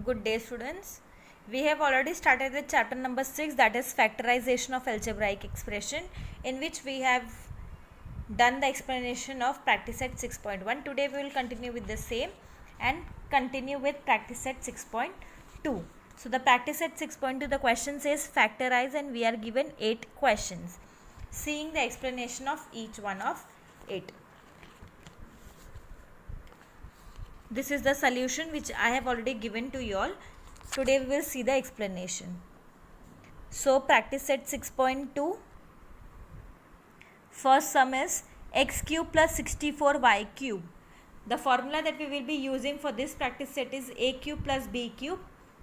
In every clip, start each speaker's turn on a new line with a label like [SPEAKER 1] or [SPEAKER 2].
[SPEAKER 1] Good day, students. We have already started with chapter number 6, that is factorization of algebraic expression, in which we have done the explanation of practice set 6.1. Today we will continue with the same and continue with practice set 6.2. So the practice set 6.2, the question says factorize, and we are given 8 questions. Seeing the explanation of each one of it. This is the solution which I have already given to you all. Today we will see the explanation. So practice set 6.2. First sum is x cube plus 64y cube. The formula that we will be using for this practice set is a cube plus b cube,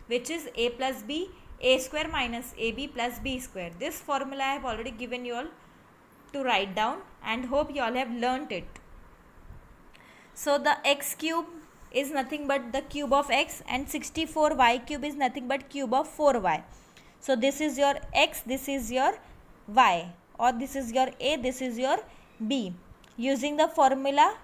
[SPEAKER 1] which is a plus b, a square minus ab plus b square. This formula I have already given you all to write down, and hope you all have learnt it. So the x cube is nothing but the cube of x, and 64y cube is nothing but cube of 4y. So this is your x, this is your y, or this is your a, this is your b. Using the formula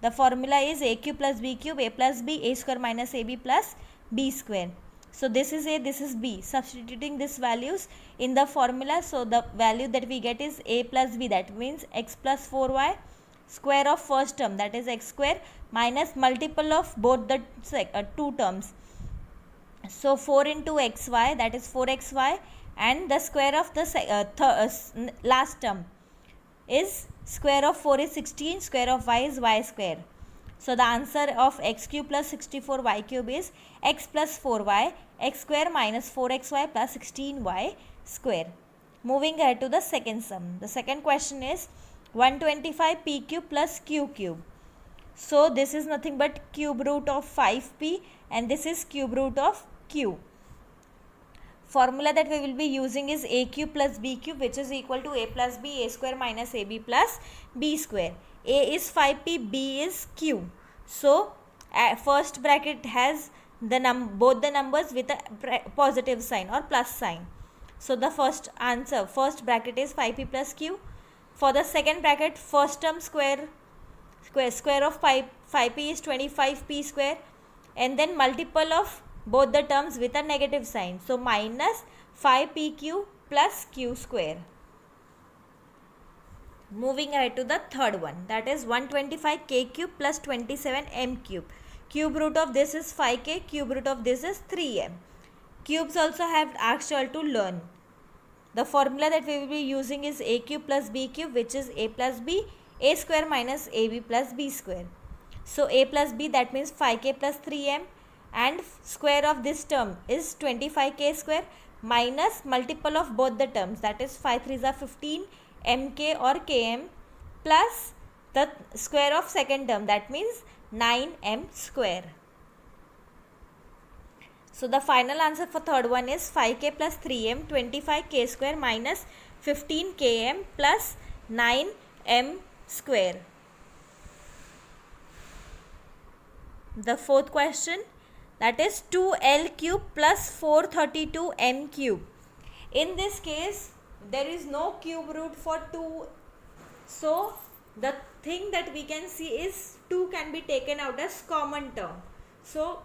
[SPEAKER 1] is a cube plus b cube, a plus b, a square minus ab plus b square. So this is a, this is b. Substituting these values in the formula, so the value that we get is a plus b, that means x plus 4y square of first term, that is x square, minus multiple of both the two terms. So 4 into xy, that is 4xy, and the square of the last term is square of 4 is 16, square of y is y square. So the answer of x cube plus 64y cube is x plus 4y, x square minus 4xy plus 16y square. Moving ahead to the second sum. The second question is 125 p cube plus q cube. So this is nothing but cube root of 5p, and this is cube root of q. Formula that we will be using is a cube plus b cube, which is equal to a plus b, a square minus ab plus b square. A is 5p, b is q. So first bracket has the both the numbers with a positive sign or plus sign. So the first bracket is 5p plus q. For the second bracket, first term square of 5p is 25p square, and then multiple of both the terms with a negative sign. So minus 5pq plus q square. Moving ahead to the third one, that is 125k cube plus 27m cube. Cube root of this is 5k, cube root of this is 3m. Cubes also have asked you all to learn. The formula that we will be using is a cube plus b cube, which is a plus b, a square minus ab plus b square. So a plus b, that means 5k plus 3m, and square of this term is 25k square minus multiple of both the terms, that is 5 3s are 15 mk or km, plus the square of second term, that means 9m square. So the final answer for third one is 5k plus 3m, 25k square minus 15km plus 9m square. The fourth question, that is 2l cube plus 432m cube. In this case, there is no cube root for 2. So the thing that we can see is 2 can be taken out as common term. So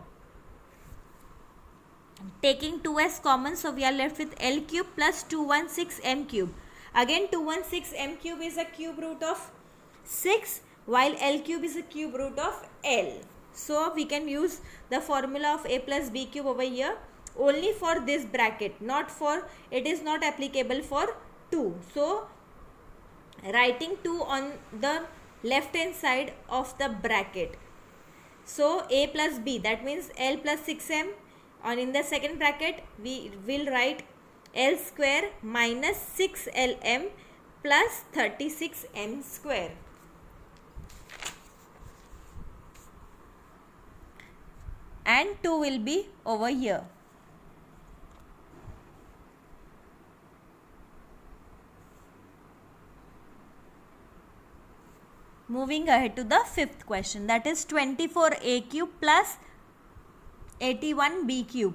[SPEAKER 1] taking 2 as common, so we are left with l cube plus 216m cube. Again 216m cube is a cube root of 6, while l cube is a cube root of l. So we can use the formula of a plus b cube over here only for this bracket, not for, it is not applicable for 2. So writing 2 on the left hand side of the bracket. So a plus b, that means l plus 6m, and in the second bracket we will write l square minus 6lm plus 36m square. And 2 will be over here. Moving ahead to the fifth question, that is 24a cube plus 81b cube.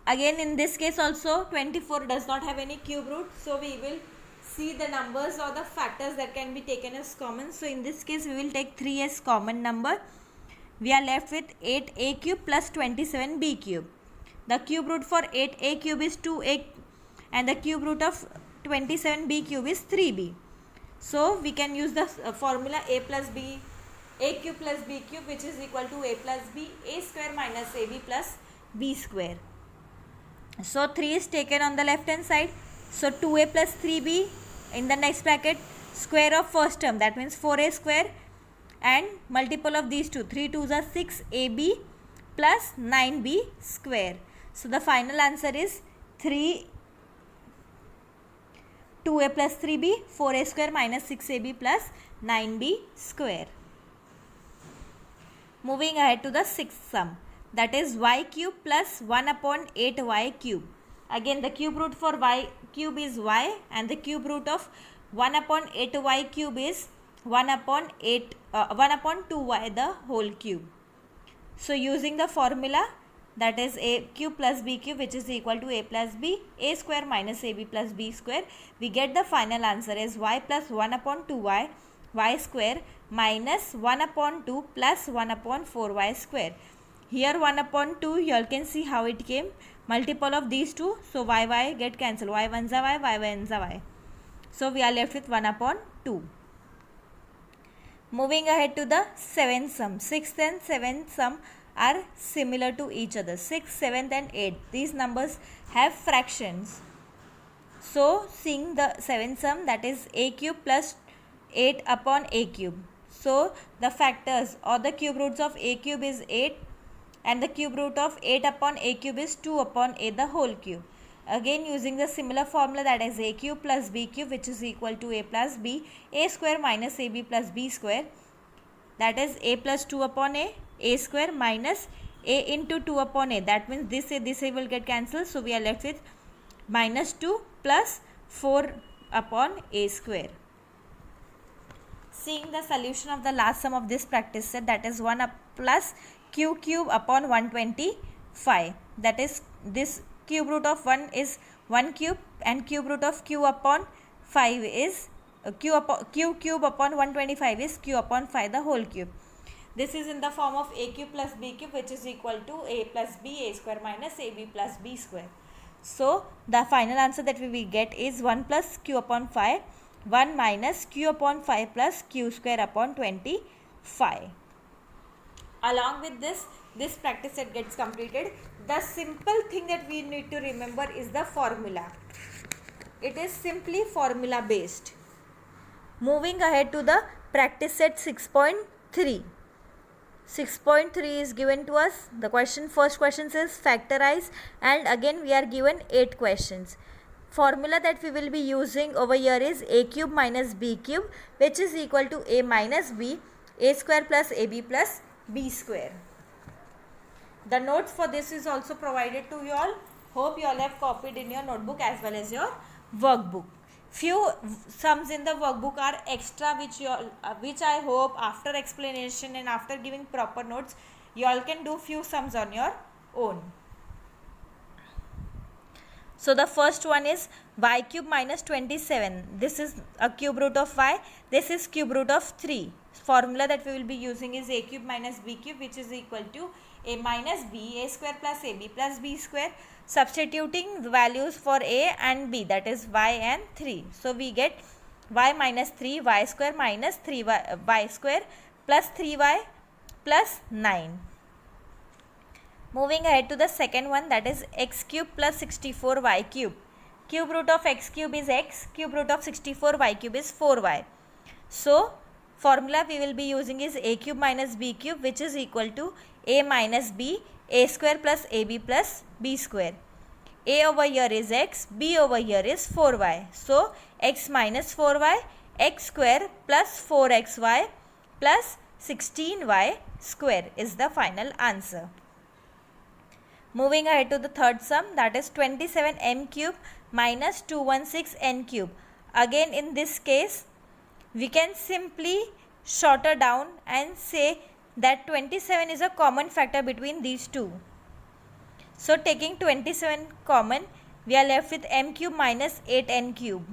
[SPEAKER 1] Again in this case also 24 does not have any cube root, so we will see the numbers or the factors that can be taken as common. So in this case we will take 3 as common number. we are left with 8a cube plus 27b cube. The cube root for 8a cube is 2a and the cube root of 27b cube is 3b. So we can use the formula a cube plus b cube, which is equal to a plus b, a square minus ab plus b square. So 3 is taken on the left hand side. So 2a plus 3b in the next bracket, square of first term, that means 4a square, and multiple of these two, 3 2s are 6ab plus 9b square. So the final answer is 2a plus 3b, 4a square minus 6ab plus 9b square. Moving ahead to the sixth sum, that is y cube plus 1 upon 8y cube. Again the cube root for y cube is y and the cube root of 1 upon 8y cube is 1 upon 2y the whole cube. So using the formula, that is a cube plus b cube, which is equal to a plus b, a square minus ab plus b square, we get the final answer as y plus 1 upon 2y y square minus 1 upon 2 plus 1 upon 4y square. Here 1 upon 2, you all can see how it came, multiple of these two, so y get cancelled, y 1s are y 1s are y. So we are left with 1 upon 2. Moving ahead to the seventh sum. 6th and 7th sum are similar to each other. 6th, 7th and 8th. These numbers have fractions. So seeing the 7th sum, that is a cube plus 8 upon a cube. So the factors or the cube roots of a cube is 8 and the cube root of 8 upon a cube is 2 upon a the whole cube. Again using the similar formula, that is a cube plus b cube, which is equal to a plus b, a square minus ab plus b square, that is a plus 2 upon a square minus a into 2 upon a, that means this a will get cancelled, so we are left with minus 2 plus 4 upon a square. Seeing the solution of the last sum of this practice set, that is 1 up plus q cube upon 125, that is this cube root of 1 is 1 cube and cube root of q upon 5 is q cube upon 125 is q upon 5 the whole cube. This is in the form of a cube plus b cube, which is equal to a plus b, a square minus ab plus b square. So the final answer that we will get is 1 plus q upon 5, 1 minus q upon 5 plus q square upon 25. Along with this practice set gets completed. The simple thing that we need to remember is the formula. It is simply formula based. Moving ahead to the practice set 6.3. 6.3 is given to us. The first question says factorize, and again we are given 8 questions. Formula that we will be using over here is a cube minus b cube, which is equal to a minus b, a square plus ab plus b square. The notes for this is also provided to you all. Hope you all have copied in your notebook as well as your workbook. Few sums in the workbook are extra, which I hope after explanation and after giving proper notes, you all can do few sums on your own. So the first one is y cube minus 27. This is a cube root of y. This is cube root of 3. Formula that we will be using is a cube minus b cube, which is equal to a minus b, a square plus ab plus b square. Substituting the values for a and b, that is y and 3. So we get y minus 3, y square minus 3y y square plus 3y plus 9. Moving ahead to the second one, that is x cube plus 64y cube. Cube root of x cube is x, cube root of 64y cube is 4y. So formula we will be using is a cube minus b cube, which is equal to a minus b, a square plus ab plus b square. A over here is x, b over here is 4y. So x minus 4y, x square plus 4xy plus 16y square is the final answer. Moving ahead to the third sum, that is 27m cube minus 216n cube. Again in this case, we can simply shorter down and say that 27 is a common factor between these two. So taking 27 common, we are left with m cube minus 8n cube.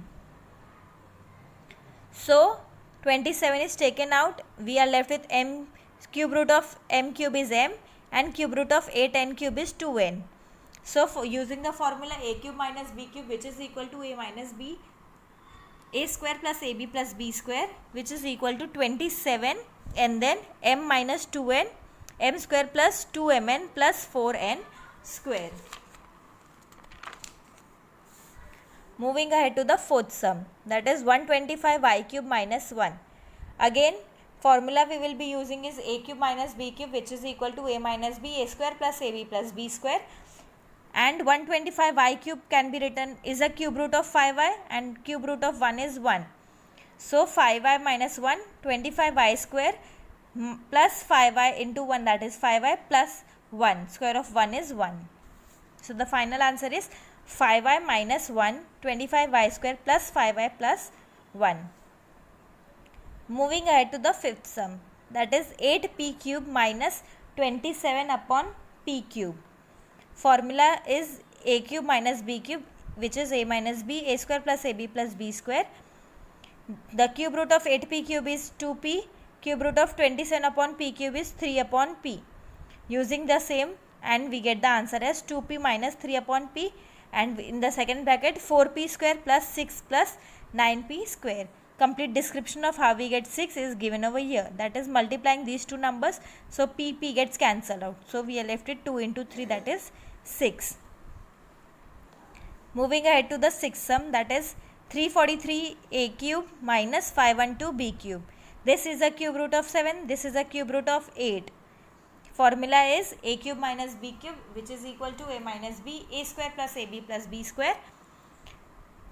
[SPEAKER 1] So 27 is taken out, we are left with m cube root of m cube is m, and cube root of 8n cube is 2n. So for using the formula a cube minus b cube, which is equal to a minus b, a square plus ab plus b square, which is equal to 27, and then m minus 2n, m square plus 2mn plus 4n square. Moving ahead to the fourth sum, that is 125y cube minus 1. Again, formula we will be using is a cube minus b cube, which is equal to a minus b, a square plus ab plus b square. And 125y cube can be written is a cube root of 5y, and cube root of 1 is 1. So 5y minus 1, 25y square plus 5y into 1, that is 5y plus 1. Square of 1 is 1. So the final answer is 5y minus 1, 25y square plus 5y plus 1. Moving ahead to the fifth sum, that is 8p cube minus 27 upon p cube. Formula is a cube minus b cube, which is a minus b, a square plus ab plus b square. The cube root of 8p cube is 2p, cube root of 27 upon p cube is 3 upon p. Using the same, and we get the answer as 2p minus 3 upon p, and in the second bracket 4p square plus 6 plus 9p square. Complete description of how we get 6 is given over here, that is multiplying these two numbers, so p gets cancelled out, so we are left with 2 into 3, that is 6. Moving ahead to the sixth sum, that is 343a cube minus 512b cube. This is a cube root of 7, this is a cube root of 8. Formula is a cube minus b cube, which is equal to a minus b, a square plus ab plus b square.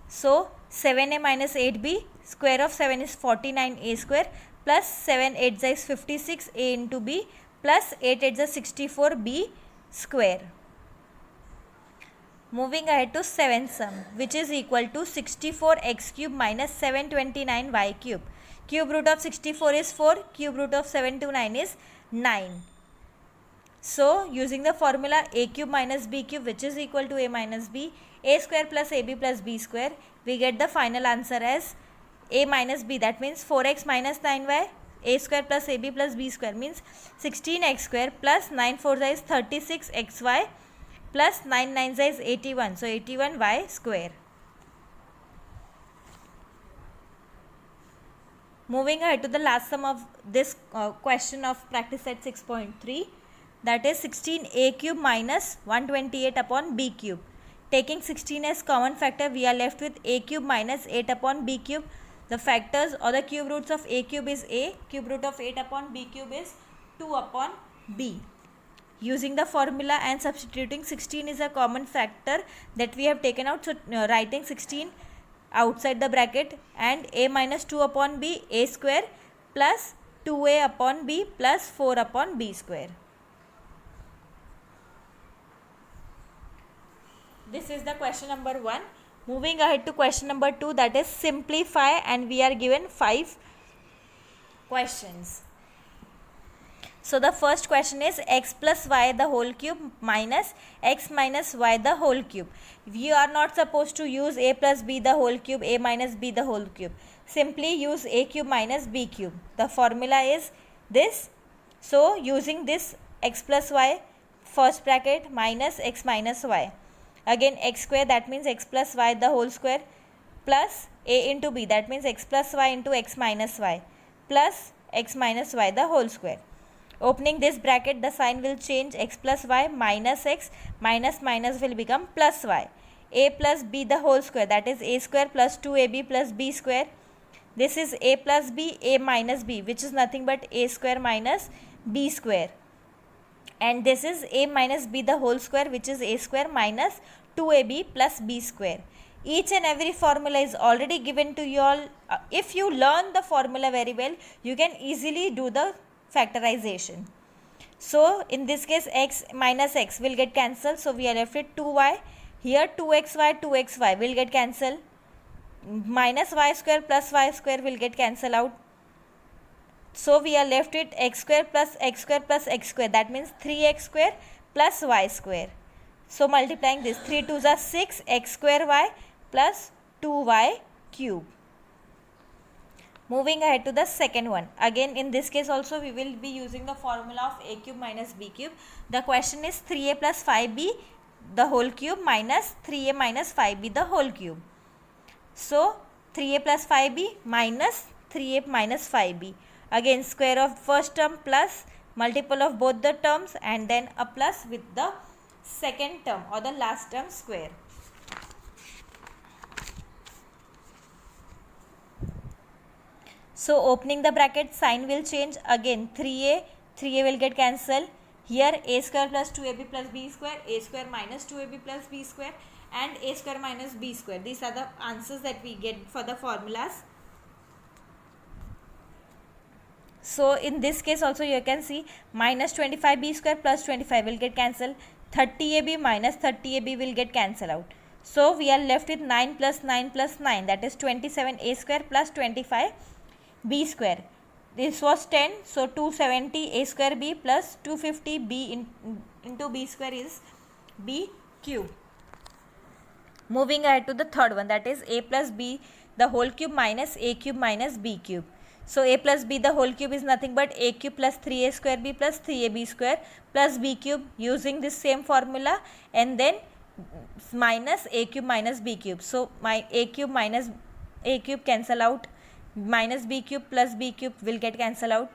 [SPEAKER 1] So 7a minus 8b, square of 7 is 49a square, plus 7 8 is 56a into b, plus 8 8 is 64b square. Moving ahead to seventh sum, which is equal to 64x cube minus 729y cube. Cube root of 64 is 4, cube root of 729 is 9. So using the formula a cube minus b cube, which is equal to a minus b, a square plus ab plus b square, we get the final answer as a minus b, that means 4x minus 9y, a square plus ab plus b square means 16x square plus 9 4 is 36xy plus 9 9 is 81, so 81y square. Moving ahead to the last sum of this question of practice set 6.3, that is 16a cube minus 128 upon b cube. Taking 16 as common factor, we are left with a cube minus 8 upon b cube. The factors or the cube roots of a cube is a, cube root of 8 upon b cube is 2 upon b. Using the formula and substituting 16 is a common factor that we have taken out, so writing 16 outside the bracket, and a minus 2 upon b, a square plus 2a upon b plus 4 upon b square. This is the question number 1. Moving ahead to question number 2, that is simplify, and we are given 5 questions. So the first question is x plus y the whole cube minus x minus y the whole cube. You are not supposed to use a plus b the whole cube, a minus b the whole cube. Simply use a cube minus b cube. The formula is this. So using this, x plus y first bracket minus x minus y. Again x square, that means x plus y the whole square, plus a into b, that means x plus y into x minus y, plus x minus y the whole square. Opening this bracket, the sign will change, x plus y minus x, minus minus will become plus y. A plus b the whole square, that is a square plus 2ab plus b square. This is a plus b, a minus b, which is nothing but a square minus b square. And this is a minus b the whole square, which is a square minus 2ab plus b square. Each and every formula is already given to you all. If you learn the formula very well, you can easily do the factorization. So in this case, x minus x will get cancelled, so we are left with 2y. Here 2xy will get cancelled. Minus y square plus y square will get cancelled out. So we are left with x square plus x square plus x square, that means 3x square plus y square. So multiplying this, 3 2s are 6, x square y plus 2y cube. Moving ahead to the second one. Again, in this case also we will be using the formula of a cube minus b cube. The question is 3a plus 5b the whole cube minus 3a minus 5b the whole cube. So 3a plus 5b minus 3a minus 5b. Again, square of first term plus multiple of both the terms and then a plus with the second term or the last term square. So opening the bracket, sign will change. Again 3a will get cancelled. Here a square plus 2ab plus b square, a square minus 2ab plus b square and a square minus b square. These are the answers that we get for the formulas. So in this case also you can see minus 25b square plus 25 will get cancelled. 30ab minus 30ab will get cancelled out. So we are left with 9 plus 9 plus 9, that is 27a square plus 25 b square. This was 10, so 270 a square b plus 250 b into b square is b cube. Moving ahead to the third one, that is a plus b the whole cube minus a cube minus b cube. So a plus b the whole cube is nothing but a cube plus 3a square b plus 3ab square plus b cube, using this same formula, and then minus a cube minus b cube. So my a cube minus a cube cancel out, minus b cube plus b cube will get cancelled out.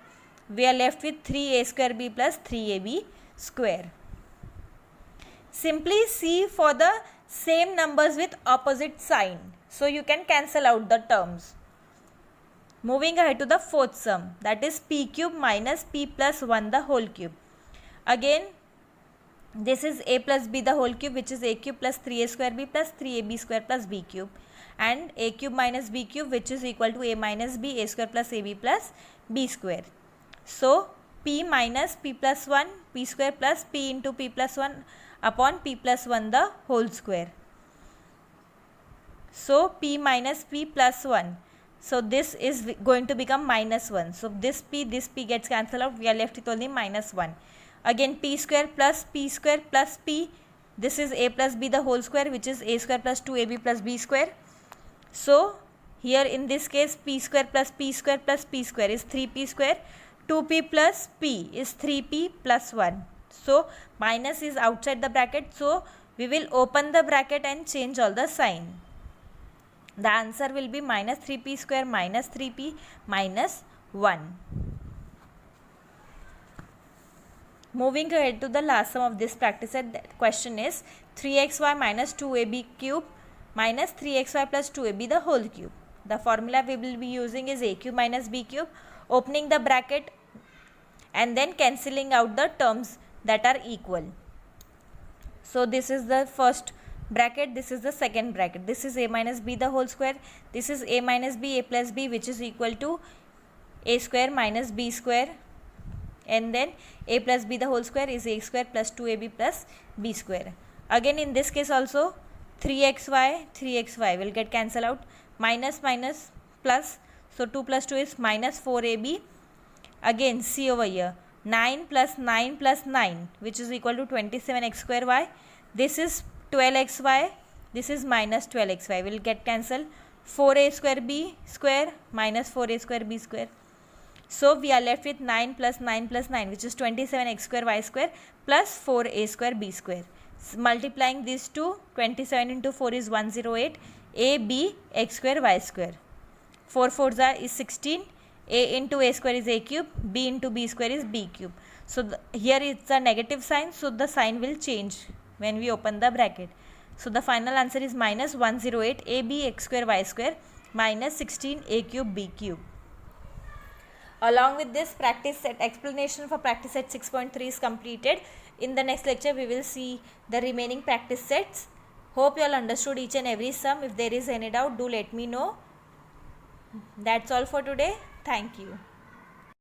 [SPEAKER 1] We are left with 3a square b plus 3ab square. Simply see for the same numbers with opposite sign, so you can cancel out the terms. Moving ahead to the fourth sum, that is p cube minus p plus 1 the whole cube. Again, this is a plus b the whole cube, which is a cube plus 3a square b plus 3ab square plus b cube, and a cube minus b cube, which is equal to a minus b, a square plus ab plus b square. So p minus p plus 1, p square plus p into p plus 1 upon p plus 1 the whole square. So p minus p plus 1. So this is going to become minus 1. So this p gets cancelled out. We are left with only minus 1. Again p square plus p square plus p. This is a plus b the whole square, which is a square plus 2ab plus b square. So here in this case p square plus p square plus p square is 3p square. 2p plus p is 3p plus 1. So minus is outside the bracket. So we will open the bracket and change all the sign. The answer will be minus 3p square minus 3p minus 1. Moving ahead to the last sum of this practice set, the question is 3xy minus 2ab cube minus 3xy plus 2ab the whole cube. The formula we will be using is a cube minus b cube, opening the bracket and then cancelling out the terms that are equal. So this is the first bracket, this is the second bracket, this is a minus b the whole square, this is a minus b, a plus b, which is equal to a square minus b square, and then a plus b the whole square is a square plus 2ab plus b square. Again in this case also 3xy will get cancelled out, minus minus plus, so 2 plus 2 is minus 4ab. Again see over here, 9 plus 9 plus 9, which is equal to 27x square y. This is 12xy, this is minus 12xy, will get cancelled. 4a square b square minus 4a square b square. So we are left with 9 plus 9 plus 9, which is 27x square y square plus 4a square b square. Multiplying these two, 27 into 4 is 108, a b x square y square. 4 4s is 16, a into a square is a cube, b into b square is b cube. So here it's a negative sign, so the sign will change when we open the bracket. So the final answer is minus 108 a b x square y square minus 16 a cube b cube. Along with this, practice set explanation for practice set 6.3 is completed. In the next lecture we will see the remaining practice sets. Hope you all understood each and every sum. If there is any doubt, do let me know. That's all for today. Thank you.